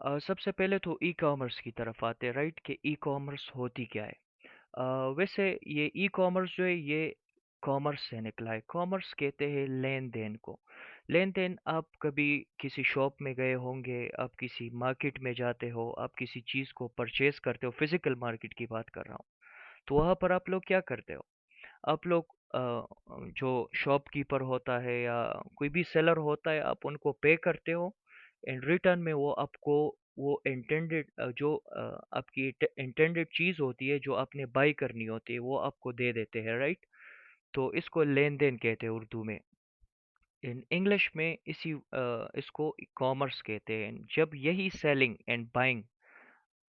सबसे पहले तो ई कॉमर्स की तरफ आते हैं, राइट, कि ई कॉमर्स होती क्या है। वैसे ये ई कॉमर्स जो है ये कॉमर्स से निकला है। कॉमर्स कहते हैं लेन देन को। लेन देन, आप कभी किसी शॉप में गए होंगे, आप किसी मार्केट में जाते हो, आप किसी चीज़ को परचेज करते हो, फिजिकल मार्केट की बात कर रहा हूँ। तो वहाँ पर आप लोग क्या करते हो? आप लोग जो शॉपकीपर होता है या कोई भी सेलर होता है, आप उनको पे करते हो। एंड रिटर्न में वो आपको वो इंटेंडेड जो आपकी इंटेंडेड चीज़ होती है जो आपने बाई करनी होती है वो आपको दे देते हैं, राइट। तो इसको लेन देन कहते हैं उर्दू में। इन इंग्लिश में इसको कॉमर्स कहते हैं। जब यही सेलिंग एंड बाइंग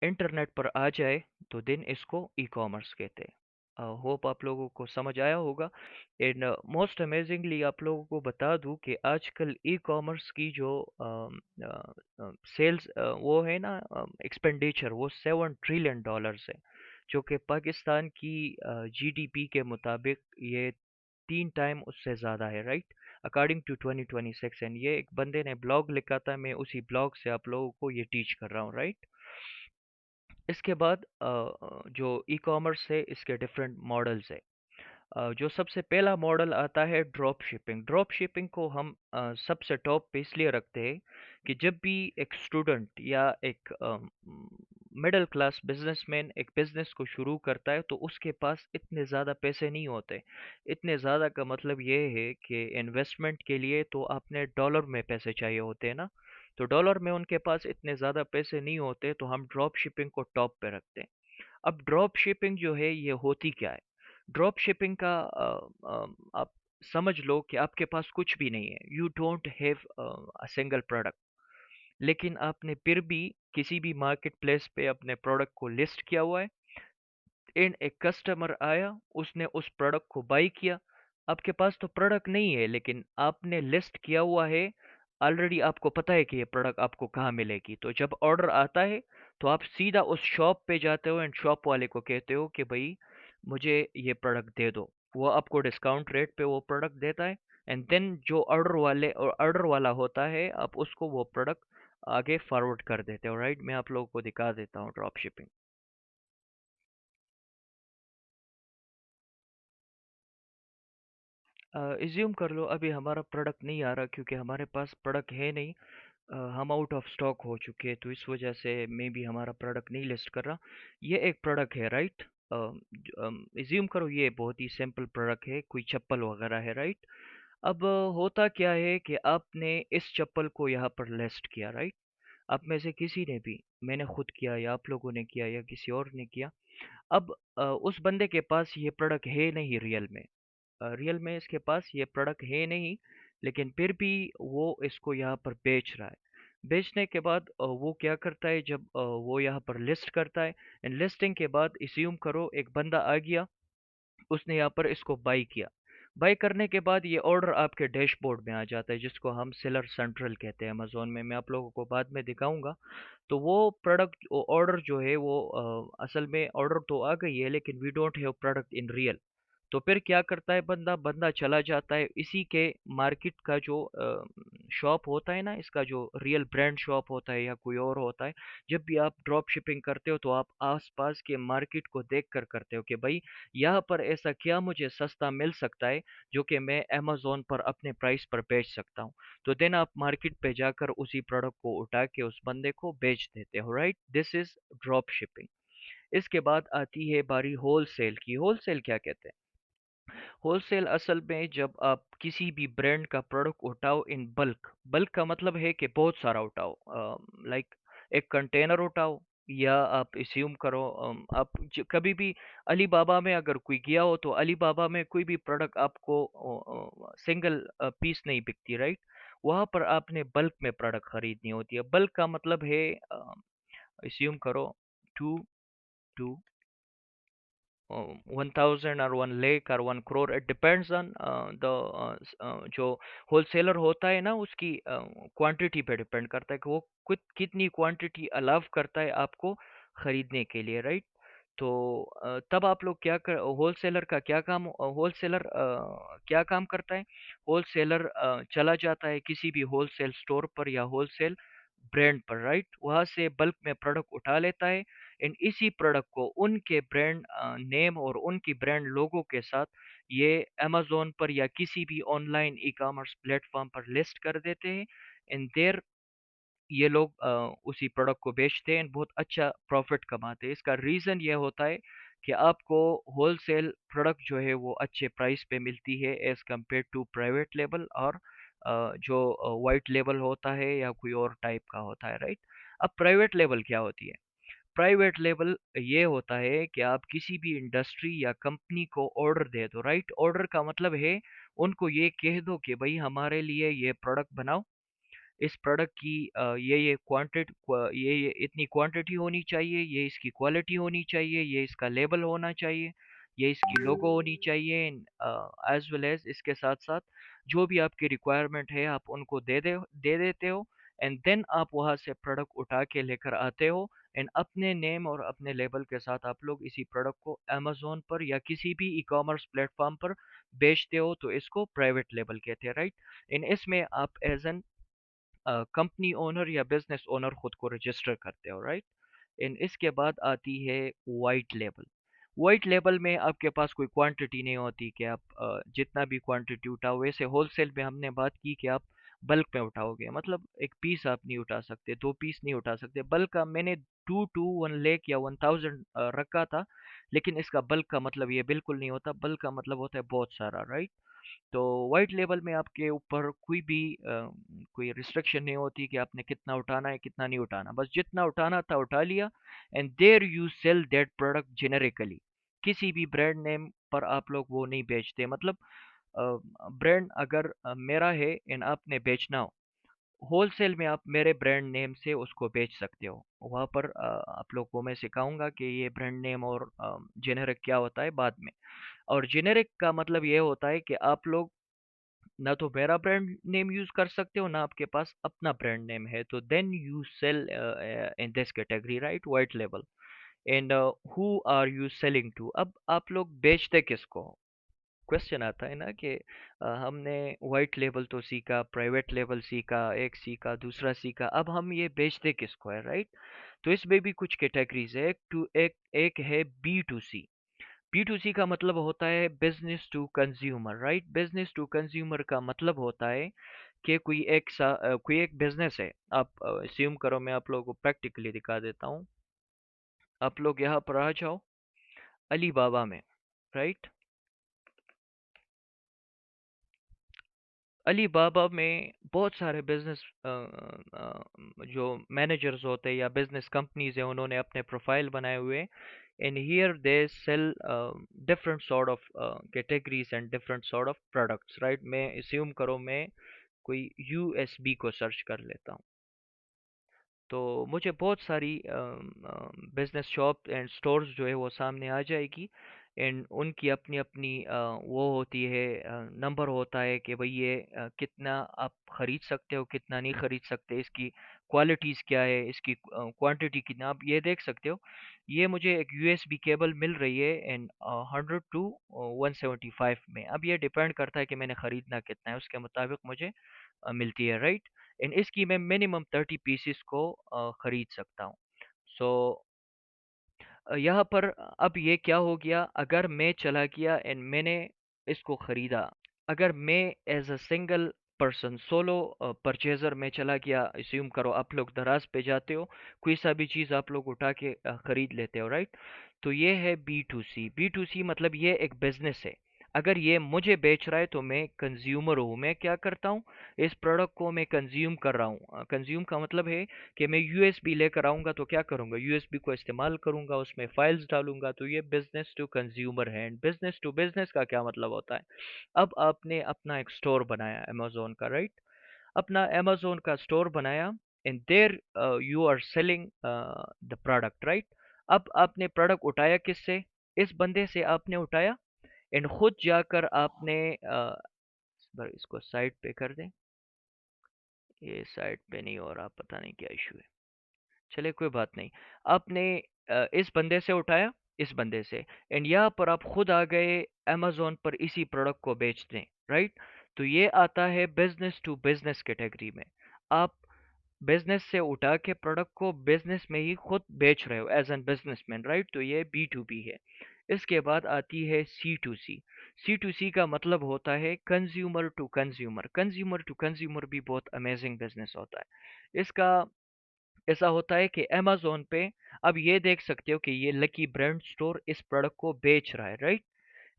इंटरनेट पर आ जाए तो देन इसको ई कॉमर्स कहते हैं। होप आप लोगों को समझ आया होगा। एंड मोस्ट अमेजिंगली आप लोगों को बता दूं कि आजकल ई कॉमर्स की जो सेल्स वो है ना, एक्सपेंडिचर, वो $7 ट्रिलियन है। जो कि पाकिस्तान की जीडीपी के मुताबिक ये 3 टाइम उससे ज़्यादा है, राइट, अकॉर्डिंग टू 2026। एंड ये एक बंदे ने ब्लॉग लिखा था, मैं उसी ब्लॉग से आप लोगों को ये टीच कर रहा हूँ, राइट। इसके बाद जो ई कॉमर्स है इसके डिफरेंट मॉडल्स है। जो सबसे पहला मॉडल आता है ड्रॉप शिपिंग। ड्रॉप शिपिंग को हम सबसे टॉप पे इसलिए रखते हैं कि जब भी एक स्टूडेंट या एक मिडिल क्लास बिजनेसमैन एक बिजनेस को शुरू करता है तो उसके पास इतने ज़्यादा पैसे नहीं होते। इतने ज़्यादा का मतलब ये है कि इन्वेस्टमेंट के लिए तो आपने डॉलर में पैसे चाहिए होते हैं ना। तो डॉलर में उनके पास इतने ज़्यादा पैसे नहीं होते, तो हम ड्रॉप शिपिंग को टॉप पे रखते हैं। अब ड्रॉप शिपिंग जो है ये होती क्या है? ड्रॉप शिपिंग का आप समझ लो कि आपके पास कुछ भी नहीं है, you don't have a single product, लेकिन आपने फिर भी किसी भी मार्केट प्लेस पे अपने प्रोडक्ट को लिस्ट किया हुआ है। एंड एक कस्टमर आया, उसने उस प्रोडक्ट को बाई किया। आपके पास तो प्रोडक्ट नहीं है लेकिन आपने लिस्ट किया हुआ है। ऑलरेडी आपको पता है कि ये प्रोडक्ट आपको कहाँ मिलेगी, तो जब ऑर्डर आता है तो आप सीधा उस शॉप पे जाते हो एंड शॉप वाले को कहते हो कि भाई मुझे ये प्रोडक्ट दे दो। वो आपको डिस्काउंट रेट पे वो प्रोडक्ट देता है। एंड देन जो ऑर्डर वाला होता है, आप उसको वो प्रोडक्ट आगे फॉरवर्ड कर देते हो, राइट। मैं आप लोगों को दिखा देता हूँ ड्रॉप शिपिंग। एज्यूम कर लो अभी हमारा प्रोडक्ट नहीं आ रहा क्योंकि हमारे पास प्रोडक्ट है नहीं। हम आउट ऑफ स्टॉक हो चुके हैं, तो इस वजह से मे बी हमारा प्रोडक्ट नहीं लिस्ट कर रहा। ये एक प्रोडक्ट है, राइट। एज्यूम करो ये बहुत ही सिंपल प्रोडक्ट है, कोई चप्पल वगैरह है, राइट। अब होता क्या है कि आपने इस चप्पल को यहाँ पर लिस्ट किया, राइट। आप में से किसी ने भी, मैंने खुद किया या आप लोगों ने किया या किसी और ने किया। अब उस बंदे के पास ये प्रोडक्ट है नहीं रियल में। रियल में इसके पास ये प्रोडक्ट है नहीं, लेकिन फिर भी वो इसको यहाँ पर बेच रहा है। बेचने के बाद वो क्या करता है, जब वो यहाँ पर लिस्ट करता है। एंड लिस्टिंग के बाद इस्यूम करो एक बंदा आ गया, उसने यहाँ पर इसको बाई किया। बाई करने के बाद ये ऑर्डर आपके डैशबोर्ड में आ जाता है, जिसको हम सेलर सेंट्रल कहते हैं अमेजोन में। मैं आप लोगों को बाद में दिखाऊंगा। तो वो प्रोडक्ट ऑर्डर जो है वो असल में ऑर्डर तो आ गई है लेकिन we don't have product in real. तो फिर क्या करता है बंदा बंदा चला जाता है इसी के मार्केट का जो शॉप होता है ना, इसका जो रियल ब्रांड शॉप होता है या कोई और होता है। जब भी आप ड्रॉप शिपिंग करते हो तो आप आसपास के मार्केट को देख कर करते हो कि भाई यहाँ पर ऐसा क्या मुझे सस्ता मिल सकता है जो कि मैं अमेजोन पर अपने प्राइस पर बेच सकता हूँ। तो देन आप मार्केट पे जाकर उसी प्रोडक्ट को उठा के उस बंदे को बेच देते हो, right. This is drop shipping. इसके बाद आती है बारी होल सेल की। होल सेल क्या कहते हैं? होलसेल असल में जब आप किसी भी ब्रांड का प्रोडक्ट उठाओ इन बल्क। बल्क का मतलब है कि बहुत सारा उठाओ, लाइक एक कंटेनर उठाओ। या आप इस्यूम करो, आप कभी भी अली बाबा में अगर कोई गया हो तो अली बाबा में कोई भी प्रोडक्ट आपको सिंगल पीस नहीं बिकती, राइट। वहां पर आपने बल्क में प्रोडक्ट खरीदनी होती है। बल्क का मतलब है, इस्यूम करो, टू टू 1000 और 1 लाख और 1 crore, it depends on the जो होलसेलर होता है ना, उसकी क्वांटिटी पे डिपेंड करता है कि वो कितनी क्वांटिटी अलाउ करता है आपको खरीदने के लिए, राइट। तो तब आप लोग क्या कर होलसेलर का क्या काम, होलसेलर क्या काम करता है? होलसेलर चला जाता है किसी भी होलसेल स्टोर पर या होलसेल ब्रांड पर, राइट? वहाँ से बल्क में प्रोडक्ट उठा लेता है, एंड इसी प्रोडक्ट को उनके ब्रांड नेम और उनकी ब्रांड लोगो के साथ ये अमेज़न पर या किसी भी ऑनलाइन ई-कॉमर्स प्लेटफ़ॉर्म पर लिस्ट कर देते हैं, एंड देयर ये लोग उसी प्रोडक्ट को बेचते हैं, बहुत अच्छा प्रॉफिट कमाते हैं। इसका रीज़न ये होता है कि आपको होलसेल प्रोडक्ट जो है वो अच्छे प्राइस पे मिलती है as compare to private label, और जो व्हाइट लेबल होता है या कोई और टाइप का होता है, राइट? अब प्राइवेट लेबल क्या होती है? प्राइवेट लेबल ये होता है कि आप किसी भी इंडस्ट्री या कंपनी को ऑर्डर दे दो, राइट? ऑर्डर का मतलब है उनको ये कह दो कि भाई हमारे लिए ये प्रोडक्ट बनाओ, इस प्रोडक्ट की ये इतनी क्वांटिटी होनी चाहिए, ये इसकी क्वालिटी होनी चाहिए, ये इसका लेबल होना चाहिए, ये इसकी लोगो होनी चाहिए, एज वेल एज इसके साथ साथ जो भी आपकी रिक्वायरमेंट है आप उनको दे देते हो, एंड देन आप वहाँ से प्रोडक्ट उठा के लेकर आते हो, एंड अपने नेम और अपने लेबल के साथ आप लोग इसी प्रोडक्ट को अमेजोन पर या किसी भी ई कॉमर्स प्लेटफॉर्म पर बेचते हो, तो इसको प्राइवेट लेबल कहते हैं, राइट? इन इसमें आप एज एन कंपनी ओनर या बिजनेस ओनर खुद को रजिस्टर करते हो, राइट? इन इसके बाद आती है वाइट लेबल। वाइट लेबल में आपके पास कोई क्वांटिटी नहीं होती कि आप जितना भी क्वांटिटी उठाओ, वैसे होलसेल में हमने बात की कि आप बल्क में उठाओगे, मतलब एक पीस आप नहीं उठा सकते, दो पीस नहीं उठा सकते। बल्क का मैंने 2 to 1 लाख या 1000 रखा था, लेकिन इसका बल्क का मतलब ये बिल्कुल नहीं होता। बल्क का मतलब होता है बहुत सारा, राइट? तो वाइट लेबल में आपके ऊपर कोई रिस्ट्रिक्शन नहीं होती कि आपने कितना उठाना है कितना नहीं उठाना, बस जितना उठाना था उठा लिया, and there you sell that product generically. किसी भी ब्रांड नेम पर आप लोग वो नहीं बेचते, मतलब ब्रांड अगर मेरा है एंड आपने बेचना हो, होलसेल में आप मेरे ब्रांड नेम से उसको बेच सकते हो। वहाँ पर आप लोग को मैं सिखाऊंगा कि ये ब्रांड नेम और जेनेरिक क्या होता है बाद में। और जेनेरिक का मतलब ये होता है कि आप लोग ना तो मेरा ब्रांड नेम यूज कर सकते हो, ना आपके पास अपना ब्रांड नेम है, तो then you sell in this category, right? White label. And who are you selling to? अब आप लोग बेचते किसको? क्वेश्चन आता है ना कि हमने व्हाइट लेबल तो सीखा, प्राइवेट लेबल सीखा, एक सीखा, दूसरा सीखा, अब हम ये बेचते किसको है, राइट? तो इसमें भी कुछ कैटेगरीज है। एक है B to C. B to C का मतलब होता है business to consumer, right? Business to consumer का मतलब होता है कि कोई एक बिजनेस है। आप अस्यूम करो, मैं आप लोगों को प्रैक्टिकली दिखा देता हूँ। आप लोग यहाँ पर आ जाओ अली बाबा में, राइट? अली बाबा में बहुत सारे बिजनेस जो मैनेजर्स होते हैं या बिजनेस कंपनीज हैं, उन्होंने अपने प्रोफाइल बनाए हुए हैं, and here they sell different sort of categories and different sort of products, right? मैं assume करो मैं कोई यूएसबी को सर्च कर लेता हूँ, तो मुझे बहुत सारी बिजनेस शॉप एंड स्टोर्स जो है वो सामने आ जाएगी, एंड उनकी अपनी अपनी वो होती है, नंबर होता है कि भाई ये कितना आप खरीद सकते हो, कितना नहीं खरीद सकते, इसकी क्वालिटीज़ क्या है, इसकी क्वांटिटी कितना, आप ये देख सकते हो। ये मुझे एक यूएसबी केबल मिल रही है एंड 100 to 175 में। अब ये डिपेंड करता है कि मैंने ख़रीदना कितना है, उसके मुताबिक मुझे मिलती है, राइट? इन इसकी मैं मिनिमम 30 पीसेस को खरीद सकता हूँ। सो यहाँ पर अब ये क्या हो गया, अगर मैं चला गया एंड मैंने इसको खरीदा, अगर मैं as a single person solo purchaser में चला गया, अस्यूम करो आप लोग दराज पे जाते हो, कोई सा भी चीज़ आप लोग उठा के खरीद लेते हो, राइट? तो ये है B to C. B to C मतलब ये एक बिजनेस है। अगर ये मुझे बेच रहा है तो मैं कंज्यूमर हूँ, मैं क्या करता हूँ, इस प्रोडक्ट को मैं कंज्यूम कर रहा हूँ। कंज्यूम का मतलब है कि मैं यूएसबी लेकर आऊँगा तो क्या करूँगा, यूएसबी को इस्तेमाल करूँगा, उसमें फाइल्स डालूंगा, तो ये बिजनेस टू कंज्यूमर है। एंड बिजनेस टू बिजनेस का क्या मतलब होता है? अब आपने अपना एक स्टोर बनाया अमेज़न का, राइट? अपना अमेज़न का स्टोर बनाया, and there you are selling the product, right? अब आपने प्रोडक्ट उठाया किससे? इस बंदे से आपने उठाया, एंड खुद जाकर आपने इसको साइड पे कर दें। ये साइड पे नहीं हो रहा, पता नहीं क्या इशू है। चलिए कोई बात नहीं। आपने इस बंदे से उठाया, इस बंदे से, एंड यहाँ पर आप खुद आ गए अमेज़न पर इसी प्रोडक्ट को बेचने, राइट? तो ये आता है बिजनेस टू बिजनेस कैटेगरी में। आप बिजनेस से उठा के प्रोडक्ट को बिजनेस में ही खुद बेच रहे हो एज एन बिजनेसमैन, राइट? तो ये बी टू बी है। इसके बाद आती है सी to C. C to C का मतलब होता है consumer to consumer. Consumer to consumer भी बहुत अमेजिंग बिजनेस होता है इसका। ऐसा होता है कि अमेज़न पे अब ये देख सकते हो कि ये लकी ब्रांड स्टोर इस प्रोडक्ट को बेच रहा है, राइट?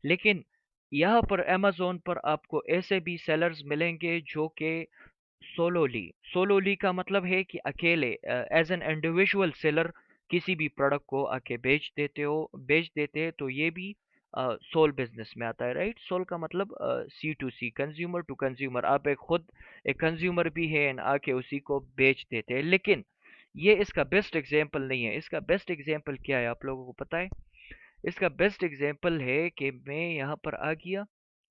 लेकिन यहाँ पर अमेज़न पर आपको ऐसे भी सेलर्स मिलेंगे जो कि सोलोली, सोलोली का मतलब है कि अकेले एज एन इंडिविजुअल सेलर किसी भी प्रोडक्ट को आके बेच देते हैं, तो ये भी सोल बिजनेस में आता है, राइट? सोल का मतलब C to C, consumer to consumer. आप एक खुद एक कंज्यूमर भी है एंड आके उसी को बेच देते हैं। लेकिन ये इसका बेस्ट एग्जाम्पल नहीं है। इसका बेस्ट एग्जाम्पल क्या है आप लोगों को पता है? इसका बेस्ट एग्जाम्पल है कि मैं यहाँ पर आ गया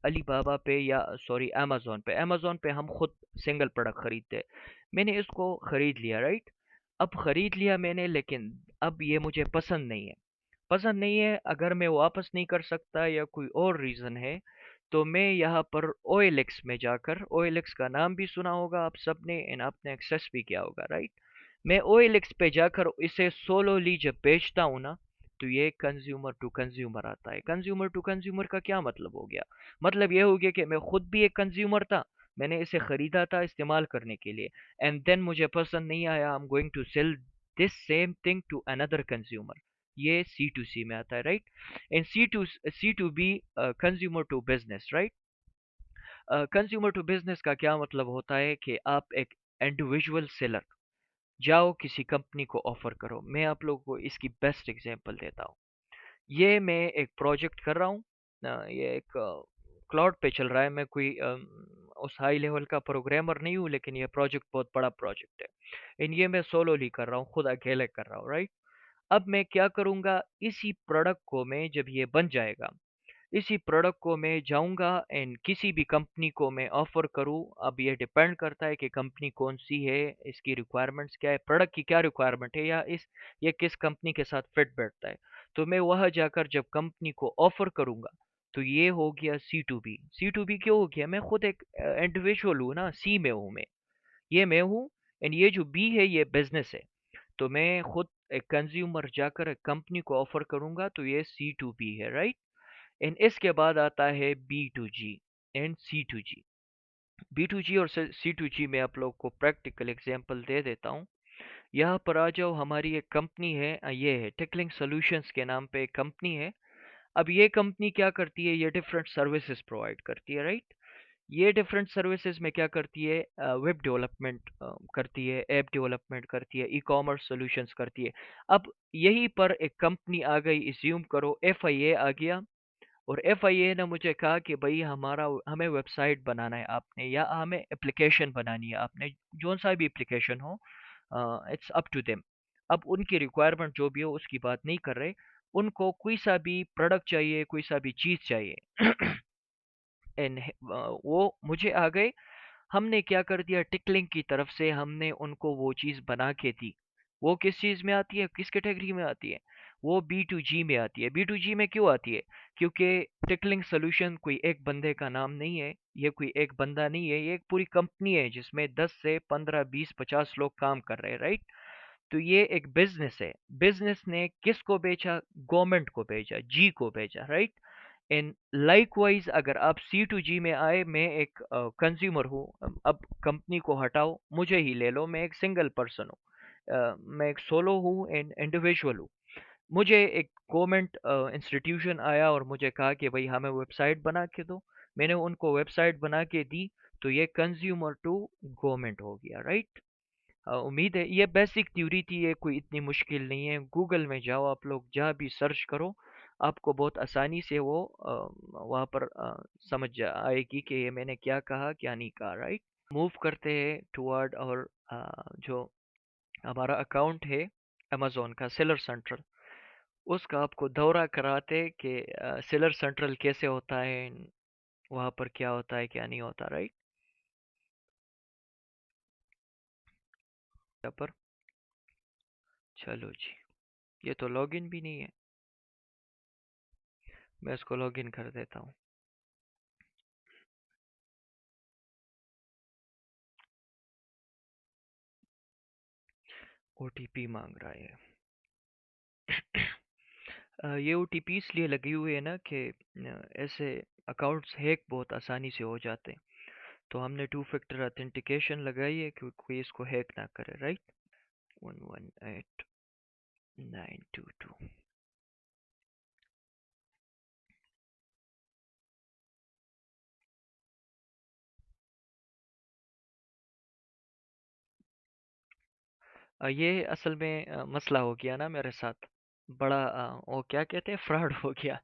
अलीबाबा पे, या सॉरी अमेज़न पे। अमेज़न पे हम खुद सिंगल प्रोडक्ट खरीदते हैं। मैंने इसको खरीद लिया, राइट? अब खरीद लिया मैंने, लेकिन अब ये मुझे पसंद नहीं है। पसंद नहीं है, अगर मैं वापस नहीं कर सकता या कोई और रीज़न है, तो मैं यहाँ पर OLX में जाकर, OLX का नाम भी सुना होगा आप सबने एंड आपने एक्सेस भी किया होगा, राइट? मैं OLX पे जाकर इसे सोलोली जब बेचता हूँ ना, तो ये कंज्यूमर टू कंज्यूमर आता है। कंज्यूमर टू कंज्यूमर का क्या मतलब हो गया? मतलब ये हो गया कि मैं खुद भी एक कंज्यूमर था, मैंने इसे खरीदा था इस्तेमाल करने के लिए, एंड देन मुझे पसंद नहीं आया, I am going to sell this same thing to another consumer. ये सी टू सी में आता है, right? And C to B, consumer to business, right? Consumer to business का क्या मतलब होता है कि आप एक इंडिविजुअल सेलर जाओ किसी कंपनी को ऑफर करो। मैं आप लोगों को इसकी बेस्ट एग्जांपल देता हूँ। ये मैं एक प्रोजेक्ट कर रहा हूँ, ये एक क्लाउड पे चल रहा है। मैं कोई उस हाई लेवल का प्रोग्रामर नहीं हूँ, लेकिन ये प्रोजेक्ट बहुत बड़ा प्रोजेक्ट है। इन ये मैं सोलोली कर रहा हूँ, खुद अकेले कर रहा हूँ, राइट? अब मैं क्या करूँगा, इसी प्रोडक्ट को मैं जब ये बन जाएगा, इसी प्रोडक्ट को मैं जाऊँगा एंड किसी भी कंपनी को मैं ऑफ़र करूँ। अब ये डिपेंड करता है कि कंपनी कौन-सी है, इसकी रिक्वायरमेंट्स क्या है, प्रोडक्ट की क्या रिक्वायरमेंट है, या ये किस कंपनी के साथ फिट बैठता है। तो मैं वहाँ जाकर जब कंपनी को ऑफ़र करूँगा, तो ये हो गया C to B. C to B क्यों हो गया? मैं खुद एक इंडिविजुअल हूँ ना, सी में हूँ मैं, ये मैं हूँ, एंड ये जो बी है ये बिज़नेस है। तो मैं खुद एक कंज्यूमर जाकर एक कंपनी को ऑफ़र करूँगा, तो ये सी टू बी है, राइट? एंड इसके बाद आता है B to G and C to G. B to G और सी टू जी में आप लोग को प्रैक्टिकल एग्जांपल दे देता हूँ। यहाँ पर आ जाओ, हमारी एक कंपनी है, ये है टिकलिंग सॉल्यूशंस के नाम पे एक कंपनी है। अब ये कंपनी क्या करती है, ये डिफरेंट सर्विसेज प्रोवाइड करती है, राइट? ये डिफरेंट सर्विसेज में क्या करती है, वेब डेवलपमेंट करती है, ऐप डेवलपमेंट करती है, ई कॉमर्स सॉल्यूशंस करती है। अब यहीं पर एक कंपनी आ गई, इज्यूम करो FIA आ गया, और FIA ने मुझे कहा कि भाई हमारा हमें वेबसाइट बनाना है आपने, या हमें एप्लीकेशन बनानी है आपने, जोन सा भी एप्लीकेशन हो, इट्स अप टू देम। अब उनकी रिक्वायरमेंट जो भी हो उसकी बात नहीं कर रहे, उनको कोई सा भी प्रोडक्ट चाहिए, कोई सा भी चीज़ चाहिए। एंड वो मुझे आ गए, हमने क्या कर दिया, टिकलिंग की तरफ से हमने उनको वो चीज़ बना के दी। वो किस चीज़ में आती है, किस कैटेगरी में आती है? वो बी टू जी में आती है। बी टू जी में क्यों आती है? क्योंकि टिकलिंग सोल्यूशन कोई एक बंदे का नाम नहीं है, ये कोई एक बंदा नहीं है, ये एक पूरी कंपनी है जिसमें 10 से 15 20 50 लोग काम कर रहे हैं, राइट? तो ये एक बिजनेस है। बिजनेस ने किसको बेचा? गवर्नमेंट को बेचा, जी को बेचा, राइट? इन लाइकवाइज अगर आप सी टू जी में आए, मैं एक कंज्यूमर हूँ। अब कंपनी को हटाओ, मुझे ही ले लो, मैं एक सिंगल पर्सन हूँ, मैं एक सोलो हूँ एंड इंडिविजुअल हूँ। मुझे एक गवर्नमेंट इंस्टीट्यूशन आया और मुझे कहा कि भाई हमें वेबसाइट बना के दो। मैंने उनको वेबसाइट बना के दी, तो ये कंज्यूमर टू गवर्नमेंट हो गया, राइट? उम्मीद है ये बेसिक थ्योरी थी, ये कोई इतनी मुश्किल नहीं है। गूगल में जाओ, आप लोग जहाँ भी सर्च करो, आपको बहुत आसानी से वो वहाँ पर आएगी कि ये मैंने क्या कहा क्या नहीं कहा, राइट? मूव करते हैं टुवर्ड, और जो हमारा अकाउंट है अमेज़न का सेलर सेंट्रल, उसका आपको दौरा कराते कि सेलर सेंट्रल कैसे होता है, वहाँ पर क्या होता है क्या नहीं होता, राइट? यहाँ पर चलो जी, ये तो लॉगिन भी नहीं है, मैं इसको लॉगिन कर देता हूँ। ओटीपी मांग रहा है। ये ओटीपी इसलिए लगी हुई है ना कि ऐसे अकाउंट्स हैक बहुत आसानी से हो जाते हैं। तो हमने टू फैक्टर ऑथेंटिकेशन लगाई है कि कोई इसको हैक ना करे, राइट। 118922। ये असल में मसला हो गया ना मेरे साथ। बड़ा वो क्या कहते हैं, फ्रॉड हो गया।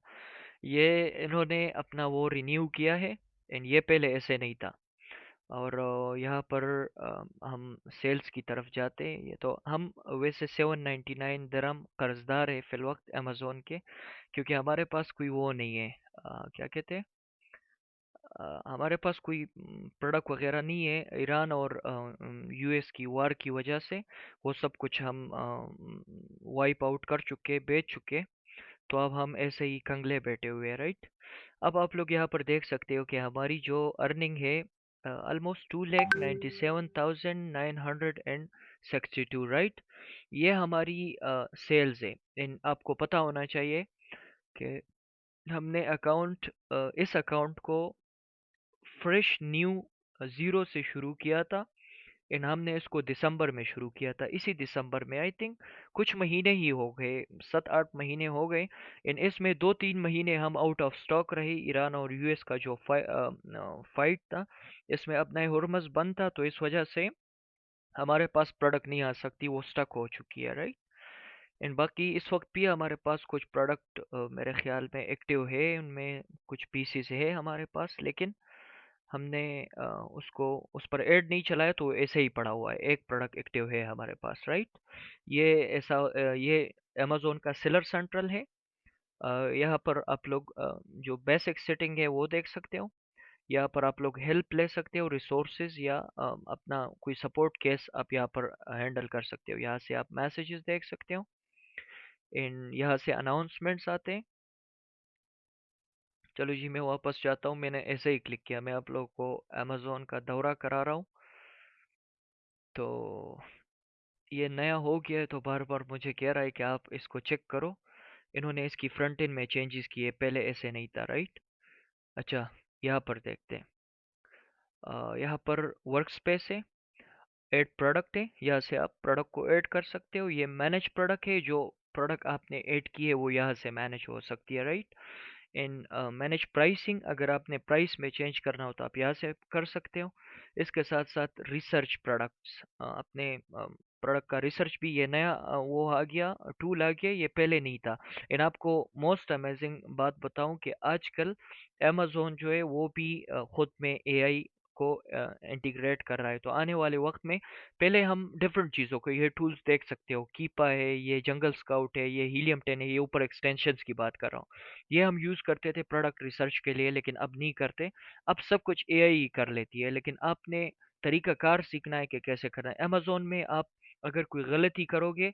ये इन्होंने अपना वो रिन्यू किया है, एंड ये पहले ऐसे नहीं था। और यहाँ पर हम सेल्स की तरफ जाते हैं। ये तो हम वैसे 799 कर्जदार है फिल वक्त अमेजोन के, क्योंकि हमारे पास कोई वो नहीं है, क्या कहते हैं, हमारे पास कोई प्रोडक्ट वगैरह नहीं है। ईरान और यूएस की वार की वजह से वो सब कुछ हम वाइप आउट कर चुके, बेच चुके। तो अब हम ऐसे ही कंगले बैठे हुए हैं, राइट। अब आप लोग यहाँ पर देख सकते हो कि हमारी जो अर्निंग है ऑलमोस्ट 2,97,962, राइट। ये हमारी सेल्स है। इन आपको पता होना चाहिए कि हमने अकाउंट इस अकाउंट को फ्रेश न्यू ज़ीरो से शुरू किया था। एंड हमने इसको दिसंबर में शुरू किया था, इसी दिसंबर में। आई थिंक कुछ महीने ही हो गए, 7-8 महीने हो गए। इन इसमें 2-3 महीने हम आउट ऑफ स्टॉक रहे। ईरान और यूएस का जो फाइट था, इसमें अपना हुरमस बंद था, तो इस वजह से हमारे पास प्रोडक्ट नहीं आ सकती, वो स्टक हो चुकी है, राइट। एंड बाकी इस वक्त भी हमारे पास कुछ प्रोडक्ट मेरे ख्याल में एक्टिव है, उनमें कुछ पीसीस है हमारे पास, लेकिन हमने उसको उस पर ऐड नहीं चलाया, तो ऐसे ही पड़ा हुआ है। एक प्रोडक्ट एक्टिव है हमारे पास, राइट। ये ऐसा ये अमेज़न का सेलर सेंट्रल है। यहाँ पर आप लोग जो बेसिक सेटिंग है वो देख सकते हो। यहाँ पर आप लोग हेल्प ले सकते हो, रिसोर्सेज, या अपना कोई सपोर्ट केस आप यहाँ पर हैंडल कर सकते हो। यहाँ से आप मैसेजेस देख सकते हो। इन यहाँ से अनाउंसमेंट्स आते हैं। चलो जी, मैं वापस जाता हूँ। मैंने ऐसे ही क्लिक किया। मैं आप लोगों को अमेज़न का दौरा करा रहा हूँ। तो ये नया हो गया है, तो बार बार मुझे कह रहा है कि आप इसको चेक करो। इन्होंने इसकी फ्रंट एंड में चेंजेस किए, पहले ऐसे नहीं था, राइट। अच्छा, यहाँ पर देखते हैं। यहाँ पर वर्क स्पेस है, ऐड प्रोडक्ट है। यहाँ से आप प्रोडक्ट को ऐड कर सकते हो। ये मैनेज प्रोडक्ट है, जो प्रोडक्ट आपने ऐड की है वो यहाँ से मैनेज हो सकती है, राइट। इन मैनेज प्राइसिंग, अगर आपने प्राइस में चेंज करना हो तो आप यहाँ से कर सकते हो। इसके साथ साथ रिसर्च प्रोडक्ट्स, अपने प्रोडक्ट का रिसर्च भी ये नया वो आ गया, टूल आ गया, ये पहले नहीं था। इन आपको मोस्ट अमेजिंग बात बताऊं कि आजकल अमेज़न जो है वो भी खुद में एआई को इंटीग्रेट कर रहा है। तो आने वाले वक्त में पहले हम डिफरेंट चीज़ों को, ये टूल्स देख सकते हो, कीपा है, ये जंगल स्काउट है, ये हीलियम 10 है, ये ऊपर एक्सटेंशंस की बात कर रहा हूँ। ये हम यूज़ करते थे प्रोडक्ट रिसर्च के लिए, लेकिन अब नहीं करते। अब सब कुछ एआई कर लेती है, लेकिन आपने तरीकाकार सीखना है कि कैसे करना है। अमेज़न में आप अगर कोई गलती करोगे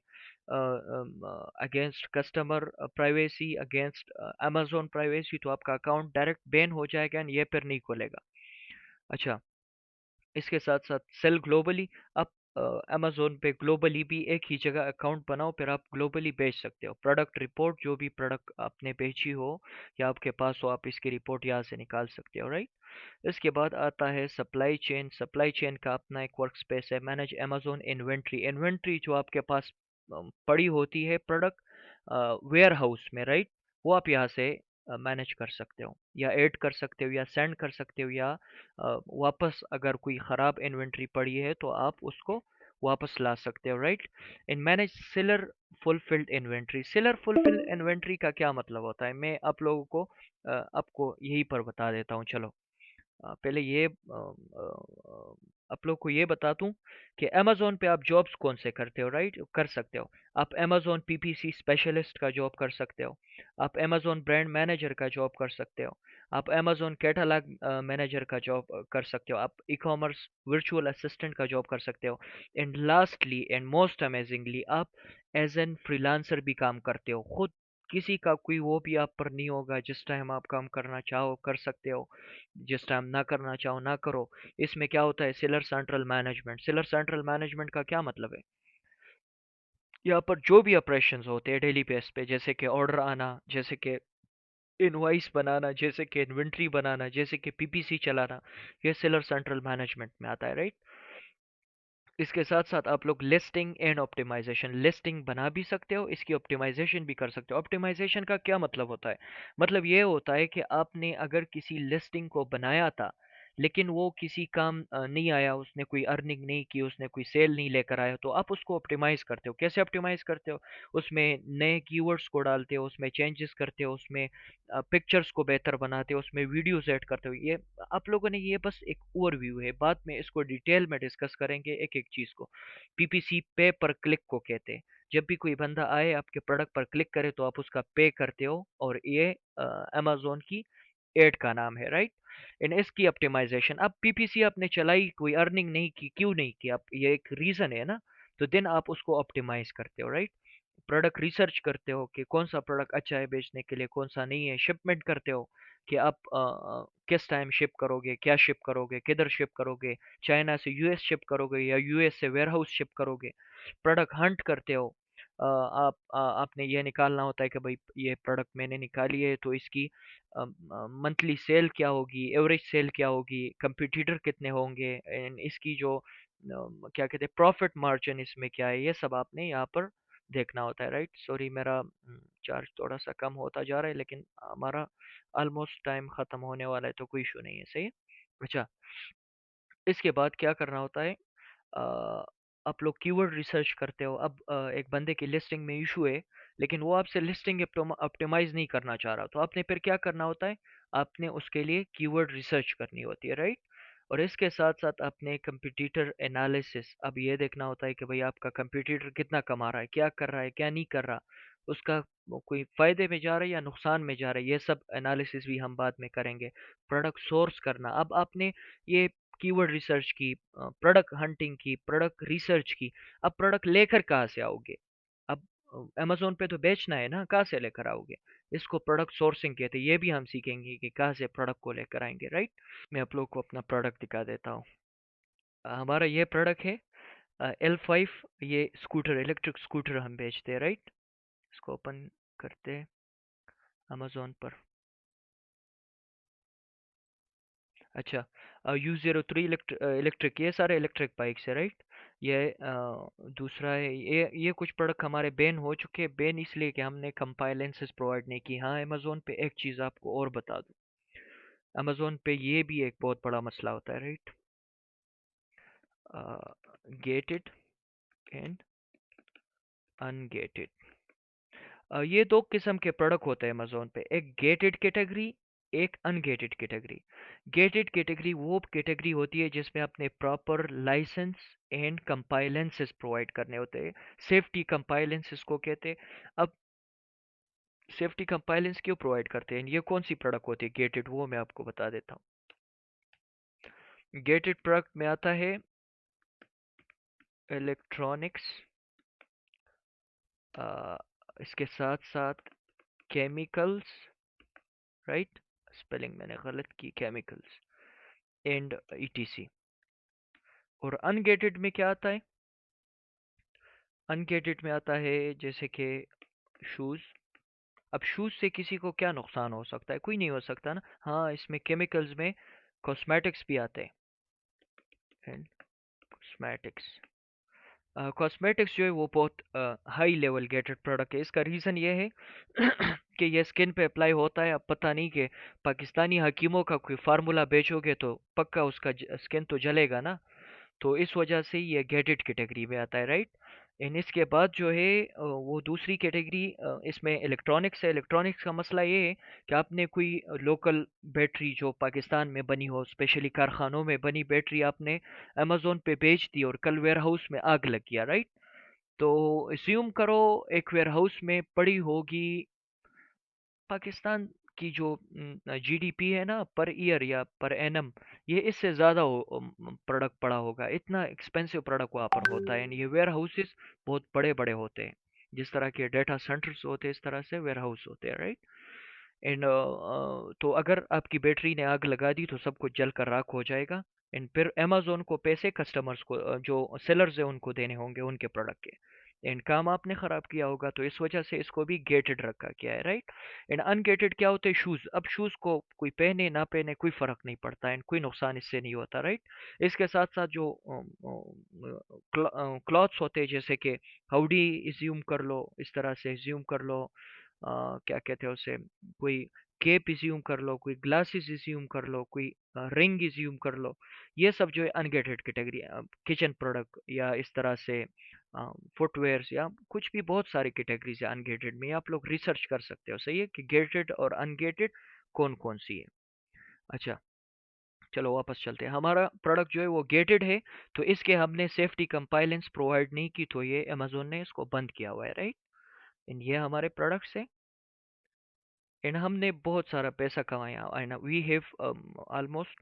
against customer privacy, against Amazon privacy, तो आपका अकाउंट डायरेक्ट बैन हो जाएगा और ये फिर नहीं खुलेगा। अच्छा, इसके साथ साथ सेल ग्लोबली। आप अमेज़न पे ग्लोबली भी एक ही जगह अकाउंट बनाओ, फिर आप ग्लोबली बेच सकते हो। प्रोडक्ट रिपोर्ट, जो भी प्रोडक्ट आपने बेची हो या आपके पास हो, आप इसकी रिपोर्ट यहाँ से निकाल सकते हो, राइट। इसके बाद आता है सप्लाई चेन। सप्लाई चेन का अपना एक वर्क स्पेस है। Manage Amazon inventory. इन्वेंट्री जो आपके पास पड़ी होती है प्रोडक्ट वेयर हाउस में, राइट, वो आप यहाँ से मैनेज कर सकते हो, या ऐड कर सकते हो, या सेंड कर सकते हो, या वापस अगर कोई ख़राब इन्वेंट्री पड़ी है तो आप उसको वापस ला सकते हो, right. In manage seller fulfilled inventory. Seller fulfilled inventory का क्या मतलब होता है, मैं आप लोगों को आपको यहीं पर बता देता हूँ। चलो, पहले ये आप लोग को ये बता दूं कि अमेज़न पे आप जॉब्स कौन से करते हो, राइट, कर सकते हो। आप अमेज़न पीपीसी स्पेशलिस्ट का जॉब कर सकते हो। आप अमेज़न ब्रांड मैनेजर का जॉब कर सकते हो। आप अमेज़न कैटलॉग मैनेजर का जॉब कर सकते हो। आप ई कॉमर्स वर्चुअल असिस्टेंट का जॉब कर सकते हो। And lastly and most amazingly, आप एज एन फ्रीलांसर भी काम करते हो खुद। किसी का कोई वो भी आप पर नहीं होगा। जिस टाइम आप काम करना चाहो कर सकते हो, जिस टाइम ना करना चाहो ना करो। इसमें क्या होता है, seller central management. Seller central management का क्या मतलब है? यहाँ पर जो भी ऑपरेशंस होते हैं डेली बेस पे, जैसे कि ऑर्डर आना, जैसे कि इनवॉइस बनाना, जैसे कि इन्वेंट्री बनाना, जैसे कि पीपीसी चलाना, ये सेलर सेंट्रल मैनेजमेंट में आता है, राइट? इसके साथ साथ आप लोग लिस्टिंग एंड ऑप्टिमाइजेशन, लिस्टिंग बना भी सकते हो, इसकी ऑप्टिमाइजेशन भी कर सकते हो। ऑप्टिमाइजेशन का क्या मतलब होता है? मतलब ये होता है कि आपने अगर किसी लिस्टिंग को बनाया था, लेकिन वो किसी काम नहीं आया, उसने कोई अर्निंग नहीं की, उसने कोई सेल नहीं लेकर आया, तो आप उसको ऑप्टिमाइज करते हो। कैसे ऑप्टिमाइज करते हो? उसमें नए कीवर्ड्स को डालते हो, उसमें चेंजेस करते हो, उसमें पिक्चर्स को बेहतर बनाते हो, उसमें वीडियोस ऐड करते हो। ये आप लोगों ने, ये बस एक ओवरव्यू है, बाद में इसको डिटेल में डिस्कस करेंगे एक एक चीज़ को। पीपीसी पे पर क्लिक को कहते हैं। जब भी कोई बंदा आए आपके प्रोडक्ट पर क्लिक करे तो आप उसका पे करते हो, और ये अमेजोन की एड का नाम है, राइट? इन इसकी ऑप्टिमाइजेशन, अब पीपीसी आपने चलाई, कोई अर्निंग नहीं की, क्यों नहीं की? आप, ये एक रीजन है ना, तो देन आप उसको ऑप्टिमाइज करते हो, राइट? प्रोडक्ट रिसर्च करते हो कि कौन सा प्रोडक्ट अच्छा है बेचने के लिए, कौन सा नहीं है। शिपमेंट करते हो कि आप किस टाइम शिप करोगे, क्या शिप करोगे, किधर शिप करोगे, चाइना से यूएस शिप करोगे या यूएस से वेयरहाउस शिप करोगे। प्रोडक्ट हंट करते हो। आपने ये निकालना होता है कि भाई ये प्रोडक्ट मैंने निकाली है तो इसकी मंथली सेल क्या होगी, एवरेज सेल क्या होगी, कंपटीटर कितने होंगे, एंड इसकी जो क्या कहते हैं प्रॉफिट मार्जिन इसमें क्या है, ये सब आपने यहाँ पर देखना होता है, राइट? सॉरी, मेरा चार्ज थोड़ा सा कम होता जा रहा है, लेकिन हमारा ऑलमोस्ट टाइम खत्म होने वाला है, तो कोई इशू नहीं है, सही है। अच्छा, इसके बाद क्या करना होता है? अ, आप लोग कीवर्ड रिसर्च करते हो। अब एक बंदे की लिस्टिंग में इशू है, लेकिन वो आपसे लिस्टिंग ऑप्टिमाइज नहीं करना चाह रहा, तो आपने फिर क्या करना होता है? आपने उसके लिए कीवर्ड रिसर्च करनी होती है, राइट? और इसके साथ साथ आपने कंपटीटर एनालिसिस, अब ये देखना होता है कि भाई आपका कंपटीटर कितना कमा रहा है, क्या कर रहा है, क्या नहीं कर रहा, उसका वो कोई फायदे में जा रहा है या नुकसान में जा रहा है, ये सब एनालिसिस भी हम बाद में करेंगे। प्रोडक्ट सोर्स करना, अब आपने ये कीवर्ड रिसर्च की, प्रोडक्ट हंटिंग की, प्रोडक्ट रिसर्च की, अब प्रोडक्ट लेकर कहाँ से आओगे? अब अमेजोन पे तो बेचना है ना, कहाँ से लेकर आओगे? इसको प्रोडक्ट सोर्सिंग कहते हैं। ये भी हम सीखेंगे कि कहाँ से प्रोडक्ट को लेकर आएंगे, राइट? मैं आप लोग को अपना प्रोडक्ट दिखा देता हूँ। हमारा ये प्रोडक्ट है L5। ये स्कूटर, इलेक्ट्रिक स्कूटर हम बेचते हैं, राइट? इसको ओपन करते हैं अमेजोन पर। अच्छा, U03 इलेक्ट्रिक, ये सारे इलेक्ट्रिक बाइक्स है, राइट? ये दूसरा है, ये कुछ प्रोडक्ट हमारे बैन हो चुके हैं। बैन इसलिए कि हमने कंपाइलेंसेस प्रोवाइड नहीं की। हाँ, अमेजोन पे एक चीज़ आपको और बता दूं, अमेजोन पे ये भी एक बहुत बड़ा मसला होता है, राइट? गेटेड एंड अनगेटेड, ये दो किस्म के प्रोडक्ट होते हैं अमेजोन पे, एक गेटेड कैटेगरी, एक अनगेटेड कैटेगरी। गेटेड कैटेगरी वो कैटेगरी होती है जिसमें आपने प्रॉपर लाइसेंस एंड कंपाइलेंसेस प्रोवाइड करने होते हैं। सेफ्टी कंपाइलेंसेस को कहते हैं। अब सेफ्टी कंपाइलेंस क्यों प्रोवाइड करते हैं, ये कौन सी प्रोडक्ट होती है गेटेड, वो मैं आपको बता देता हूँ। गेटेड प्रोडक्ट में आता है इलेक्ट्रॉनिक्स, इसके साथ साथ केमिकल्स, राइट? स्पेलिंग मैंने गलत की, केमिकल्स एंड ईटीसी। और अनगेटेड में क्या आता है? अनगेटेड में आता है जैसे कि शूज। अब शूज से किसी को क्या नुकसान हो सकता है? कोई नहीं हो सकता ना। हाँ, इसमें केमिकल्स में कॉस्मेटिक्स भी आते हैं, एंड कॉस्मेटिक्स। कॉस्मेटिक्स जो है वो बहुत हाई लेवल गेटेड प्रोडक्ट है। इसका रीज़न ये है कि ये स्किन पे अप्लाई होता है। अब पता नहीं कि पाकिस्तानी हकीमों का कोई फार्मूला बेचोगे तो पक्का उसका स्किन तो जलेगा ना। तो इस वजह से ये गेटेड कैटेगरी में आता है, राइट? एंड इसके बाद जो है वो दूसरी कैटेगरी, इसमें इलेक्ट्रॉनिक्स है। इलेक्ट्रॉनिक्स का मसला ये है कि आपने कोई लोकल बैटरी जो पाकिस्तान में बनी हो, स्पेशली कारखानों में बनी बैटरी आपने अमेजोन पे बेच दी और कल वेयर हाउस में आग लग गया, राइट? तो अस्यूम करो एक वेयर हाउस में पड़ी होगी, पाकिस्तान की जो जीडीपी है ना पर ईयर या पर एनम, ये इससे ज़्यादा प्रोडक्ट पड़ा होगा। इतना एक्सपेंसिव प्रोडक्ट वहाँ पर होता है। ये वेयर हाउसेस बहुत बड़े बड़े होते हैं, जिस तरह के डेटा सेंटर्स होते हैं इस तरह से वेयर हाउस होते हैं, राइट? एंड तो अगर आपकी बैटरी ने आग लगा दी तो सब कुछ जल कर राख हो जाएगा। एंड फिर अमेजोन को पैसे कस्टमर्स को, जो सेलर्स हैं उनको देने होंगे उनके प्रोडक्ट के। एंड काम आपने खराब किया होगा, तो इस वजह से इसको भी गेटेड रखा गया है, राइट। एंड अनगेटेड क्या होते हैं? शूज। अब शूज को कोई पहने ना पहने कोई फर्क नहीं पड़ता, एंड कोई नुकसान इससे नहीं होता, राइट। इसके साथ साथ जो क्लॉथ्स होते हैं, जैसे कि हाउडी इज्यूम कर लो, इस तरह से इज्यूम कर लो, क्या कहते हैं उसे, कोई केप इज्यूम कर लो, कोई ग्लासेस इज्यूम कर लो, कोई रिंग इज्यूम कर लो। ये सब जो है अनगेटेड कैटेगरी, किचन प्रोडक्ट या इस तरह से फुटवेयर्स या कुछ भी, बहुत सारी कैटेगरीज है अनगेटेड में। आप लोग रिसर्च कर सकते हो, सही है, कि गेटेड और अनगेटेड कौन कौन सी है। अच्छा, चलो वापस चलते हैं। हमारा प्रोडक्ट जो है वो गेटेड है, तो इसके हमने सेफ्टी कंपाइलेंस प्रोवाइड नहीं की, तो ये अमेजोन ने इसको बंद किया हुआ है, राइट। एंड ये हमारे प्रोडक्ट्स है, एंड हमने बहुत सारा पैसा कमाया, and we have almost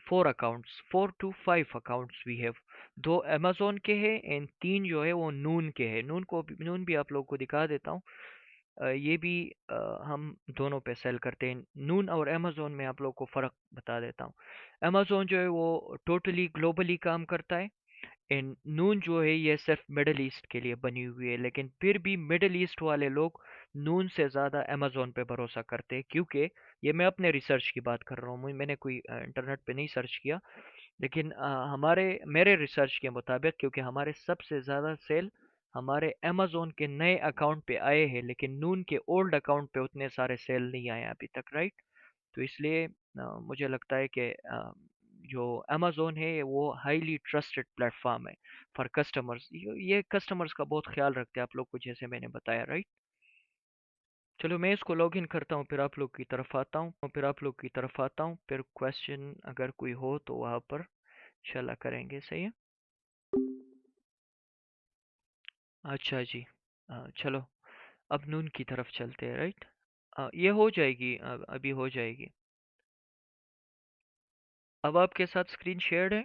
4 accounts, 4 to 5 accounts we have. 2 Amazon के हैं एंड 3 जो है वो नून के हैं। नून भी आप लोग को दिखा देता हूँ। ये भी हम दोनों पे सेल करते हैं। नून और अमेजोन में आप लोग को फ़र्क बता देता हूँ। अमेजोन जो है वो टोटली ग्लोबली काम करता है, एंड नून जो है ये सिर्फ मिडल ईस्ट के लिए बनी हुई है, लेकिन फिर भी मिडल ईस्ट वाले लोग नून से ज़्यादा अमेजोन पे भरोसा करते हैं, क्योंकि ये मैं अपने रिसर्च की बात कर रहा हूँ, मैंने कोई इंटरनेट पे नहीं सर्च किया। लेकिन हमारे मेरे रिसर्च के मुताबिक, क्योंकि हमारे सबसे ज़्यादा सेल हमारे अमेजोन के नए अकाउंट पे आए हैं, लेकिन नून के ओल्ड अकाउंट पे उतने सारे सेल नहीं आए अभी तक, राइट। तो इसलिए मुझे लगता है कि जो अमेज़न है वो हाईली ट्रस्टेड प्लेटफॉर्म है फॉर कस्टमर्स। ये कस्टमर्स का बहुत ख्याल रखते हैं आप लोग को, जैसे मैंने बताया, राइट। चलो मैं इसको लॉग इन करता हूँ, फिर आप लोग की तरफ आता हूँ, फिर क्वेश्चन अगर कोई हो तो वहाँ पर इंशाल्लाह करेंगे, सही है। अच्छा जी। चलो अब नून की तरफ चलते हैं, राइट। ये हो जाएगी, अभी हो जाएगी। अब आपके साथ स्क्रीन शेयर्ड है।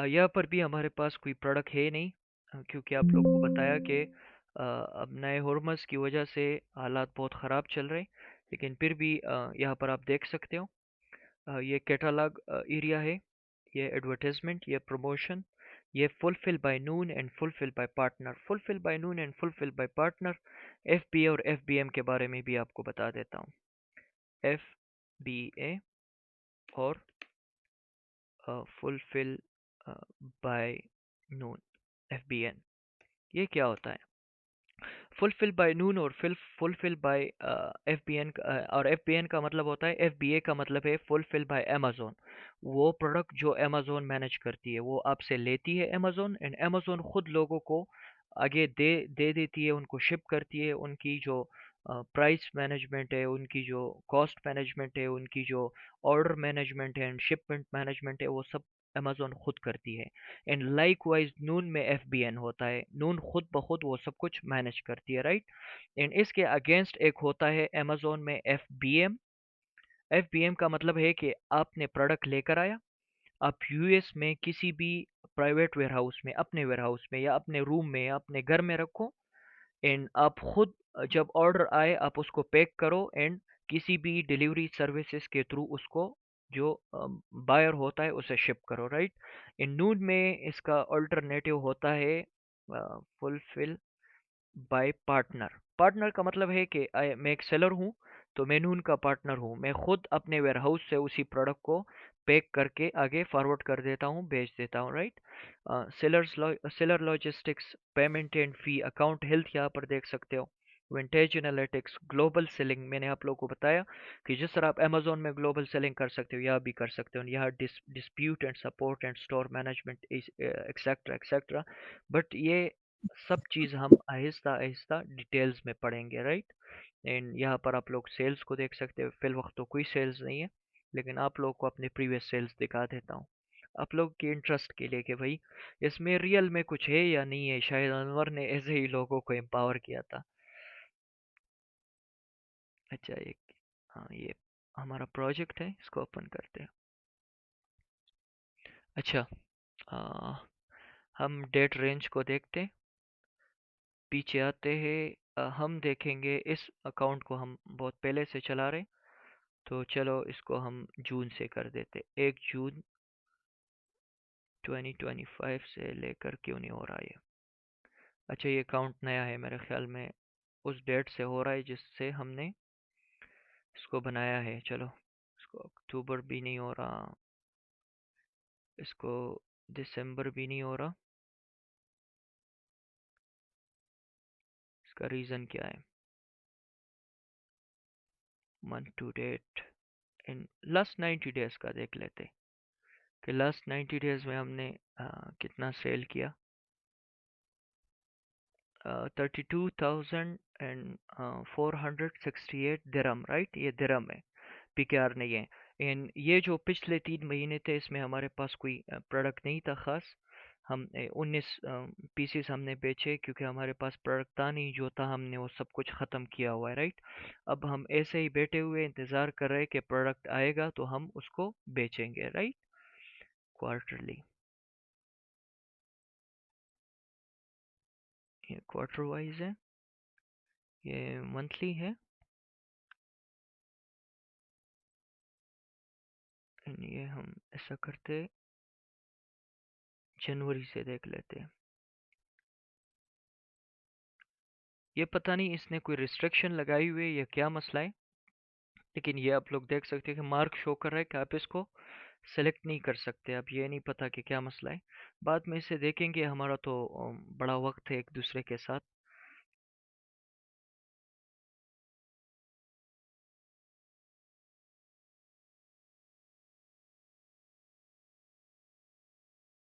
यहाँ पर भी हमारे पास कोई प्रोडक्ट है नहीं, क्योंकि आप लोग को बताया कि अब नए हॉर्मस की वजह से हालात बहुत ख़राब चल रहे हैं। लेकिन फिर भी यहाँ पर आप देख सकते हो, ये कैटलॉग एरिया है, ये एडवर्टाइजमेंट, ये प्रमोशन, ये fulfil by Noon and fulfil by partner. Fulfil by Noon and fulfil by partner, F B A और एफ बी एम के बारे में भी आपको बता देता हूँ। एफ बी ए और fulfil by Noon, F B N, ये क्या होता है? फुलफिल बाय नून और fulfil by F B N, और एफ बी एन का मतलब होता है, एफ बी ए का मतलब है फुलफिल बाय अमेजोन। वो प्रोडक्ट जो अमेजोन मैनेज करती है वो आपसे लेती है अमेजोन, एंड अमेजोन खुद लोगों को आगे दे दे देती है, उनको शिप करती है। उनकी जो प्राइस मैनेजमेंट है, उनकी जो कॉस्ट मैनेजमेंट है, उनकी जो ऑर्डर मैनेजमेंट है एंड शिपमेंट मैनेजमेंट है, वो सब अमेजोन खुद करती है। एंड लाइकवाइज नून में एफबीएन होता है, नून खुद ब खुद वो सब कुछ मैनेज करती है, राइट। एंड इसके अगेंस्ट एक होता है अमेजोन में एफबीएम। एफबीएम का मतलब है कि आपने प्रोडक्ट लेकर आया, आप यूएस में किसी भी प्राइवेट वेयरहाउस में, अपने वेयरहाउस में या अपने रूम में या अपने घर में रखो, एंड आप खुद जब ऑर्डर आए आप उसको पैक करो, एंड किसी भी डिलीवरी सर्विसेज के थ्रू उसको जो बायर होता है उसे शिप करो, राइट। इन नून में इसका अल्टरनेटिव होता है फुलफिल बाय पार्टनर। पार्टनर का मतलब है कि मैं एक सेलर हूँ, तो मैं नून का पार्टनर हूँ, मैं खुद अपने वेयरहाउस से उसी प्रोडक्ट को पैक करके आगे फॉरवर्ड कर देता हूँ, भेज देता हूँ, right. Seller logistics, payment and fee, account health यहाँ पर देख सकते हो। विंटेज एनालिटिक्स, ग्लोबल सेलिंग, मैंने आप लोगों को बताया कि जिस तरह आप अमेजोन में ग्लोबल सेलिंग कर सकते हो यहाँ भी कर सकते हो। यहाँ dispute and support and store management, etcetera etcetera. But ये सब चीज़ हम आहिस्ता आहिस्ता डिटेल्स में पढ़ेंगे, राइट। एंड यहाँ पर आप लोग सेल्स को देख सकते हो। फिल वक्त तो कोई सेल्स नहीं है, लेकिन आप लोग को अपने प्रीवियस सेल्स दिखा देता हूँ, आप लोग के इंटरेस्ट के लिए, कि भाई इसमें रियल में कुछ है या नहीं है। शायद अनवर ने ऐसे ही लोगों को एम्पावर किया था। अच्छा, एक, हाँ, ये हमारा प्रोजेक्ट है, इसको ओपन करते हैं। अच्छा, आ, हम डेट रेंज को देखते हैं, पीछे आते हैं। हम देखेंगे इस अकाउंट को हम बहुत पहले से चला रहे, तो चलो इसको हम जून से कर देते। 1 जून 2025 से लेकर क्यों नहीं हो रहा ये? अच्छा, ये काउंट नया है मेरे ख्याल में, उस डेट से हो रहा है जिससे हमने इसको बनाया है। चलो, इसको अक्टूबर भी नहीं हो रहा, इसको दिसंबर भी नहीं हो रहा। इसका रीज़न क्या है? Month to date in last 90 days का देख लेते कि लास्ट 90 डेज में हमने कितना सेल किया। 32,468 दिरहम, राइट? ये दिरहम है, पीकेआर नहीं है। एंड ये जो पिछले 3 महीने थे इसमें हमारे पास कोई प्रोडक्ट नहीं था खास। हम 19 पीसीस हमने बेचे क्योंकि हमारे पास प्रोडक्ट था नहीं, जो था हमने वो सब कुछ ख़त्म किया हुआ है, राइट? अब हम ऐसे ही बैठे हुए इंतज़ार कर रहे हैं कि प्रोडक्ट आएगा तो हम उसको बेचेंगे, राइट? क्वार्टरली, ये क्वार्टर वाइज है, ये मंथली है। एंड ये हम ऐसा करते, जनवरी से देख लेते हैं। ये पता नहीं इसने कोई रिस्ट्रिक्शन लगाई हुई है या क्या मसला है, लेकिन ये आप लोग देख सकते हैं कि मार्क शो कर रहा है कि आप इसको सेलेक्ट नहीं कर सकते। अब ये नहीं पता कि क्या मसला है, बाद में इसे देखेंगे। हमारा तो बड़ा वक्त है एक दूसरे के साथ।